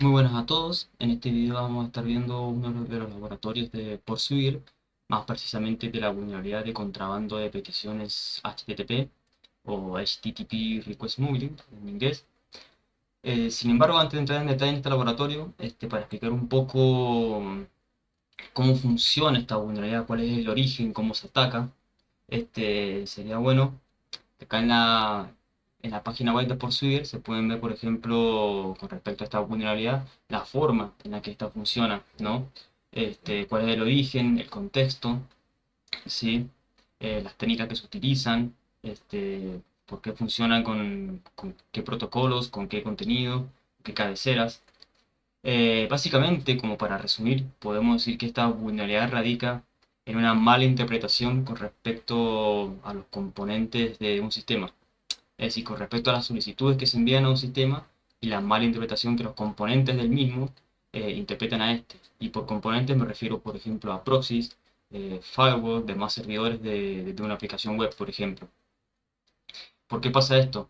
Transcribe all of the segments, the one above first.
Muy buenas a todos. En este video vamos a estar viendo uno de los laboratorios de Pursuit, más precisamente de la vulnerabilidad de contrabando de peticiones HTTP o HTTP Request Smuggling en inglés. Sin embargo, antes de entrar en detalle en este laboratorio, para explicar un poco cómo funciona esta vulnerabilidad, cuál es el origen, cómo se ataca, sería bueno acá en la página web de Pursuit se pueden ver, por ejemplo, con respecto a esta vulnerabilidad, la forma en la que esta funciona, ¿no? Cuál es el origen, el contexto, ¿sí? Las técnicas que se utilizan, por qué funcionan con qué protocolos, con qué contenido, qué cabeceras. Básicamente, como para resumir, podemos decir que esta vulnerabilidad radica en una mala interpretación con respecto a los componentes de un sistema. Es decir, con respecto a las solicitudes que se envían a un sistema y la mala interpretación que los componentes del mismo interpretan a este. Y por componentes me refiero, por ejemplo, a proxies, firewall, demás servidores de una aplicación web, por ejemplo. ¿Por qué pasa esto?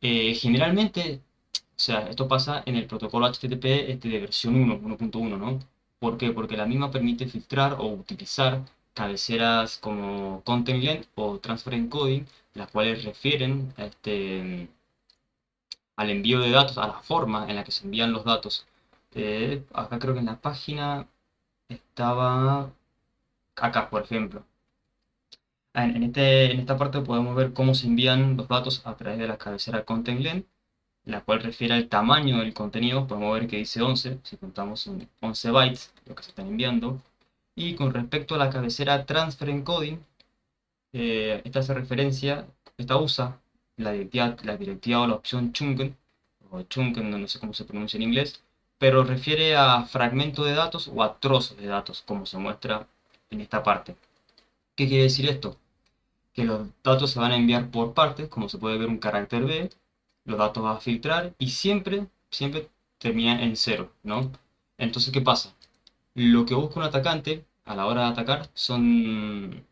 Generalmente, o sea, esto pasa en el protocolo HTTP de versión 1.1, ¿no? ¿Por qué? Porque la misma permite filtrar o utilizar cabeceras como Content Length o Transfer Encoding, las cuales refieren al envío de datos, a la forma en la que se envían los datos. Acá creo que en la página estaba acá, por ejemplo. En esta parte podemos ver cómo se envían los datos a través de la cabecera Content Length, la cual refiere al tamaño del contenido. Podemos ver que dice 11, si contamos en 11 bytes, lo que se están enviando. Y con respecto a la cabecera Transfer Encoding, esta hace referencia, esta usa la directiva o la opción chunken, o chunken, no sé cómo se pronuncia en inglés, pero refiere a fragmentos de datos o a trozos de datos, como se muestra en esta parte. ¿Qué quiere decir esto? Que los datos se van a enviar por partes, como se puede ver un carácter B, los datos va a filtrar y siempre termina en cero, ¿no? Entonces, ¿qué pasa? Lo que busca un atacante a la hora de atacar son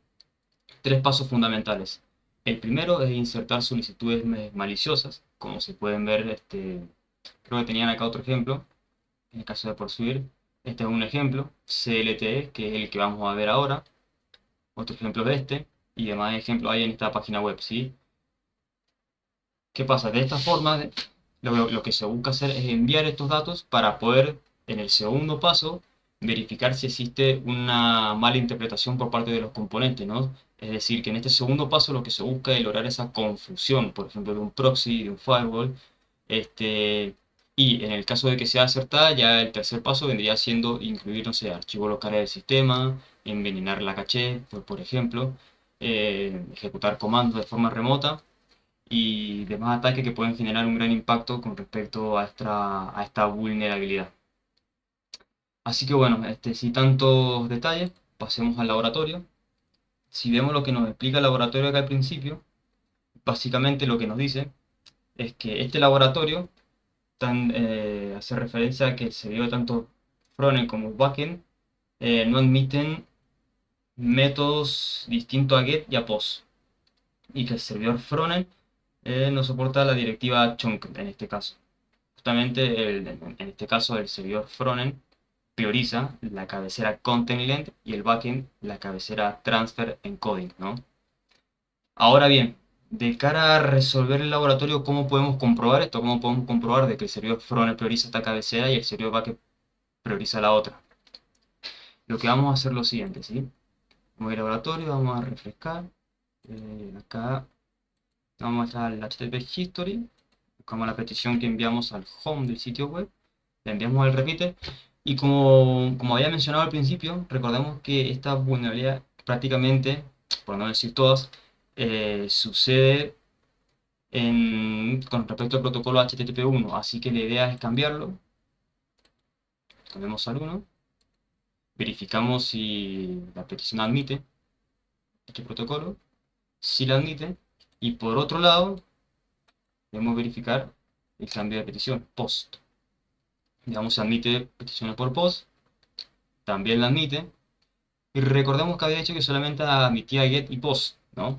tres pasos fundamentales. El primero es insertar solicitudes maliciosas, como se pueden ver, creo que tenían acá otro ejemplo, en el caso de Pursuit. Este es un ejemplo, CLTE, que es el que vamos a ver ahora, otro ejemplo es este, y demás ejemplos hay en esta página web, ¿sí? ¿Qué pasa? De esta forma, lo que se busca hacer es enviar estos datos para poder, en el segundo paso, verificar si existe una mala interpretación por parte de los componentes, ¿no? Es decir, que en este segundo paso lo que se busca es lograr esa confusión, por ejemplo, de un proxy, de un firewall, y en el caso de que sea acertada, ya el tercer paso vendría siendo incluir, no sé, archivos locales del sistema, envenenar la caché, por ejemplo, ejecutar comandos de forma remota y demás ataques que pueden generar un gran impacto con respecto a esta vulnerabilidad. Así que bueno, sin tantos detalles, pasemos al laboratorio. Si vemos lo que nos explica el laboratorio acá al principio, básicamente lo que nos dice es que este laboratorio hace referencia a que el servidor tanto frontend como backend no admiten métodos distintos a get y a post, y que el servidor frontend no soporta la directiva chunk en este caso. Justamente en este caso el servidor frontend prioriza la cabecera content length y el backend la cabecera transfer encoding, ¿no? Ahora bien, de cara a resolver el laboratorio, ¿cómo podemos comprobar esto? ¿Cómo podemos comprobar de que el servidor frontend prioriza esta cabecera y el servidor backend prioriza la otra? Lo que vamos a hacer es lo siguiente, ¿sí? Vamos al laboratorio, vamos a refrescar. Acá vamos a entrar al HTTP History, buscamos la petición que enviamos al home del sitio web, la enviamos al repeater. Y como había mencionado al principio, recordemos que esta vulnerabilidad prácticamente, por no decir todas, sucede con respecto al protocolo HTTP 1. Así que la idea es cambiarlo. Cambiamos al 1. Verificamos si la petición admite este protocolo. Si la admite. Y por otro lado, debemos verificar el cambio de petición, post. Digamos, si admite peticiones por post, también la admite. Y recordemos que había dicho que solamente admitía get y post, ¿no?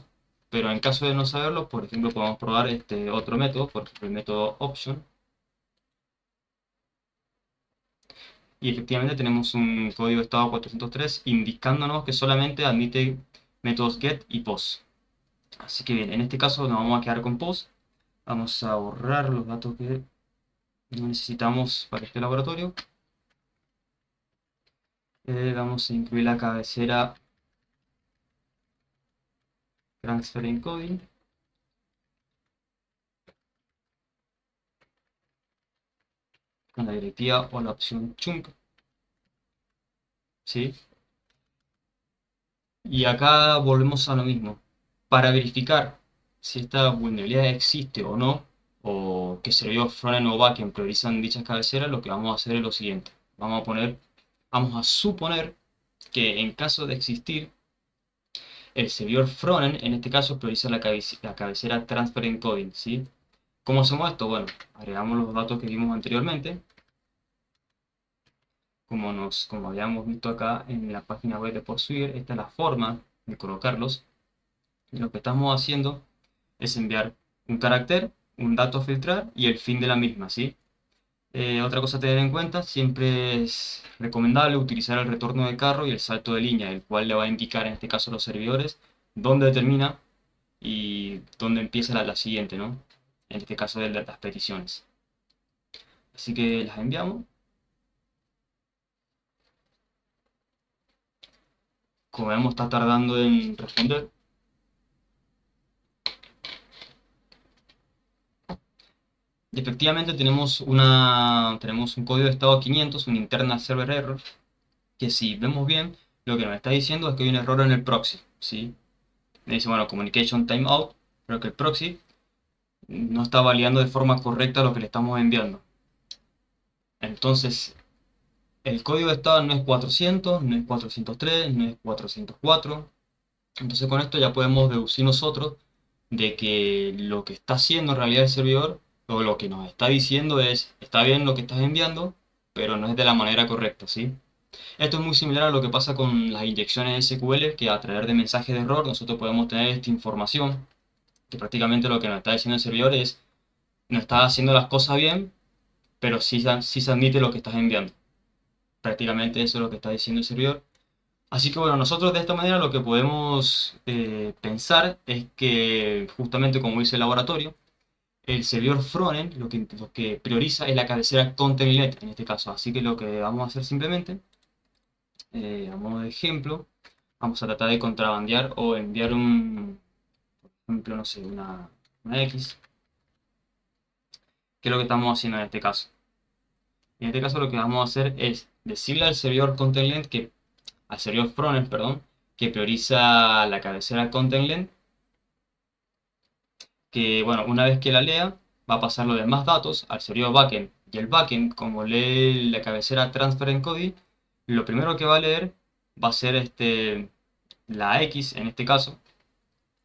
Pero en caso de no saberlo, por ejemplo, podemos probar este otro método, por ejemplo, el método option. y efectivamente tenemos un código de estado 403 indicándonos que solamente admite métodos get y post. Así que bien, en este caso nos vamos a quedar con post. Vamos a borrar los datos que no necesitamos para este laboratorio. Vamos a incluir la cabecera transfer encoding. Con la directiva o la opción chunk. ¿Sí? Y acá volvemos a lo mismo. Para verificar si esta vulnerabilidad existe o no, o que servidor frontend o backend priorizan dichas cabeceras, lo que vamos a hacer es lo siguiente. Vamos a suponer que en caso de existir, el servidor frontend, en este caso, prioriza la cabecera transfer encoding, ¿sí? ¿Cómo hacemos esto? Bueno, agregamos los datos que vimos anteriormente, como habíamos visto acá en la página web de Pursuer. Esta es la forma de colocarlos. Y lo que estamos haciendo es enviar un carácter, un dato a filtrar y el fin de la misma, ¿sí? Otra cosa a tener en cuenta, siempre es recomendable utilizar el retorno de carro y el salto de línea, el cual le va a indicar en este caso a los servidores dónde termina y dónde empieza la siguiente, ¿no? En este caso de las peticiones. Así que las enviamos. Como vemos, está tardando en responder. Y efectivamente tenemos un código de estado 500, un internal server error, que si vemos bien, lo que nos está diciendo es que hay un error en el proxy, ¿sí? Me dice, bueno, communication timeout, pero que el proxy no está validando de forma correcta lo que le estamos enviando. Entonces, el código de estado no es 400, no es 403, no es 404. Entonces con esto ya podemos deducir nosotros de que lo que está haciendo en realidad el servidor, o lo que nos está diciendo es, está bien lo que estás enviando, pero no es de la manera correcta, ¿sí? Esto es muy similar a lo que pasa con las inyecciones SQL, que a través de mensajes de error nosotros podemos tener esta información, que prácticamente lo que nos está diciendo el servidor es, no estás haciendo las cosas bien, pero sí se admite lo que estás enviando. Prácticamente eso es lo que está diciendo el servidor. Así que bueno, nosotros de esta manera lo que podemos pensar es que justamente como dice el laboratorio, el servidor frontend lo que prioriza es la cabecera content-led en este caso. Así que lo que vamos a hacer simplemente, a modo de ejemplo, vamos a tratar de contrabandear o enviar por ejemplo, no sé, una X, que es lo que estamos haciendo en este caso. En este caso lo que vamos a hacer es decirle al servidor content-led al servidor frontend, perdón, que prioriza la cabecera content-led, que bueno, una vez que la lea, va a pasar los demás datos al servidor backend. Y el backend, como lee la cabecera transfer encoding, lo primero que va a leer va a ser la X en este caso,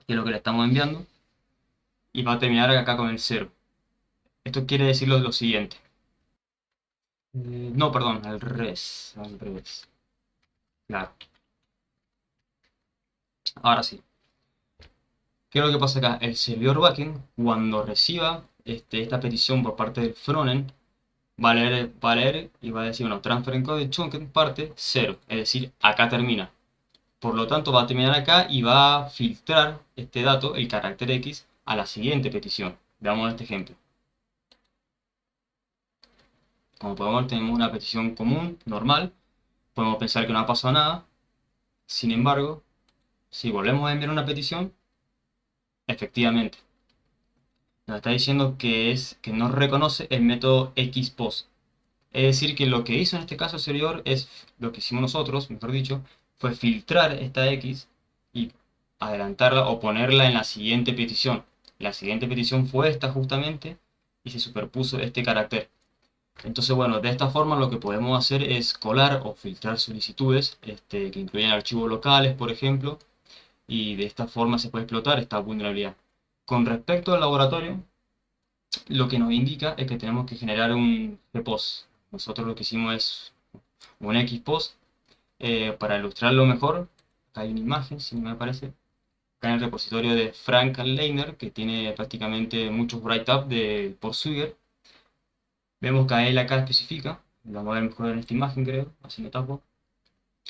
que es lo que le estamos enviando, y va a terminar acá con el 0. Esto quiere decir lo siguiente. No, perdón, al revés. Claro, ahora sí. ¿Qué es lo que pasa acá? El servidor backend, cuando reciba esta petición por parte del frontend, va a leer y va a decir, bueno, transfer encode chunk en parte 0, es decir, acá termina. Por lo tanto, va a terminar acá y va a filtrar este dato, el carácter X, a la siguiente petición. Veamos este ejemplo. Como podemos ver, tenemos una petición común, normal. Podemos pensar que no ha pasado nada. Sin embargo, si volvemos a enviar una petición, efectivamente, nos está diciendo que no reconoce el método xpost. Es decir, que lo que hizo en este caso el servidor es lo que hicimos nosotros, mejor dicho, fue filtrar esta X y adelantarla o ponerla en la siguiente petición. La siguiente petición fue esta justamente y se superpuso este carácter. Entonces, bueno, de esta forma lo que podemos hacer es colar o filtrar solicitudes que incluyen archivos locales, por ejemplo, y de esta forma se puede explotar esta vulnerabilidad. Con respecto al laboratorio, lo que nos indica es que tenemos que generar un gpost. Nosotros lo que hicimos es un xpost. Para ilustrarlo mejor, acá hay una imagen, si me parece, acá en el repositorio de Frank Leiner, que tiene prácticamente muchos write-up de Pursuer. Vemos que él acá especifica Lo vamos a ver mejor en esta imagen, creo, así me tapo.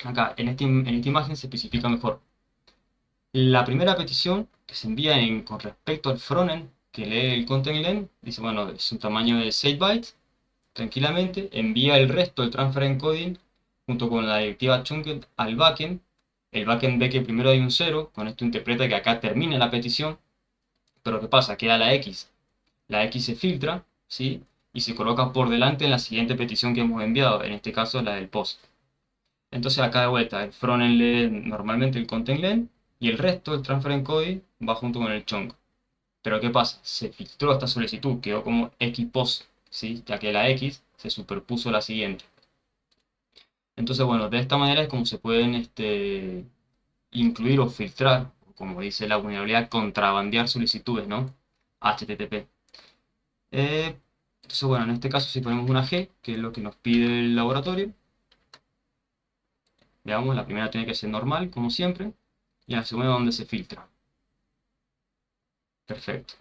Acá, en esta imagen se especifica mejor. La primera petición que se envía con respecto al frontend que lee el content len, dice, bueno, es un tamaño de 6 bytes, tranquilamente, envía el resto del transfer encoding junto con la directiva chunked al backend. El backend ve que primero hay un 0, con esto interpreta que acá termina la petición, pero ¿qué pasa? Queda la X. La X se filtra, ¿sí? Y se coloca por delante en la siguiente petición que hemos enviado, en este caso la del post. Entonces acá de vuelta, el frontend lee normalmente el content len y el resto, el transfer encoding, va junto con el chunk. Pero ¿qué pasa? Se filtró esta solicitud, quedó como xpost, ¿sí? Ya que la X se superpuso a la siguiente. Entonces, bueno, de esta manera es como se pueden incluir o filtrar, como dice la vulnerabilidad, contrabandear solicitudes, ¿no? HTTP. Entonces, bueno, en este caso si ponemos una G, que es lo que nos pide el laboratorio, veamos, la primera tiene que ser normal, como siempre, y la segunda donde se filtra. Perfecto.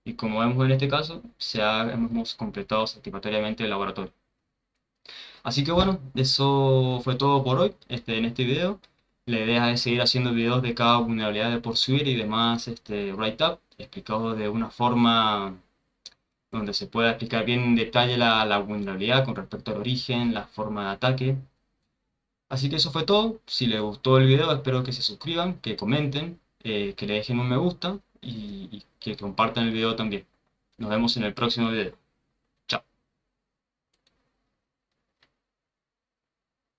Y como vemos en este caso, hemos completado satisfactoriamente el laboratorio. Así que bueno, eso fue todo por hoy en este video. La idea es seguir haciendo videos de cada vulnerabilidad de Pursuit y demás write-up, explicados de una forma donde se pueda explicar bien en detalle la vulnerabilidad con respecto al origen, la forma de ataque. Así que eso fue todo. Si les gustó el video, espero que se suscriban, que comenten, que le dejen un me gusta y que compartan el video también. Nos vemos en el próximo video.